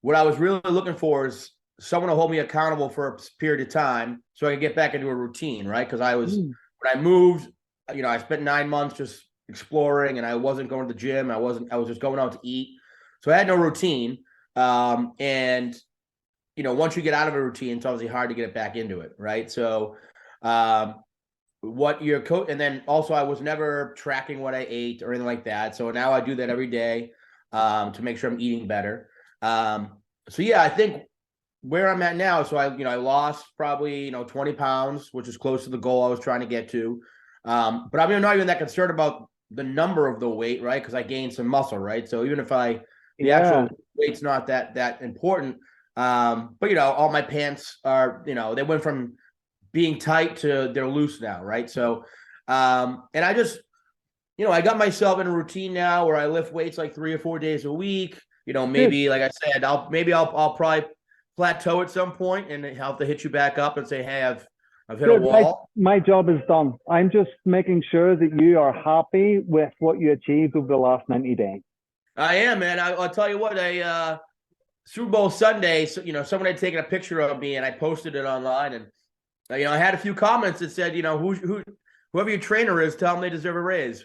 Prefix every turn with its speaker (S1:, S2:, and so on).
S1: what I was really looking for is someone to hold me accountable for a period of time so I could get back into a routine, right? Because
S2: Mm.
S1: when I moved, I spent 9 months just exploring and I wasn't going to the gym. I was just going out to eat. So I had no routine. And once you get out of a routine, it's obviously hard to get it back into it, right? So, um, what your coach, and then also I was never tracking what I ate or anything like that. So now I do that every day, to make sure I'm eating better. So yeah, I think where I'm at now. So I lost probably 20 pounds, which is close to the goal I was trying to get to. But I'm not even that concerned about the number of the weight, right? Because I gained some muscle, right? So even if the
S2: Yeah.
S1: actual weight's not that important. But all my pants are, they went from being tight to they're loose now, right? So, and I just, I got myself in a routine now where I lift weights like 3 or 4 days a week.
S2: Good.
S1: Maybe like I said, I'll probably plateau at some point and have to hit you back up and say, hey, I've hit a
S2: Good. My
S1: wall.
S2: my job is done. I'm just making sure that you are happy with what you achieved over the last 90 days.
S1: I am, man. I'll tell you what, Super Bowl Sunday, so, someone had taken a picture of me and I posted it online, and I had a few comments that said, whoever your trainer is, tell them they deserve a raise.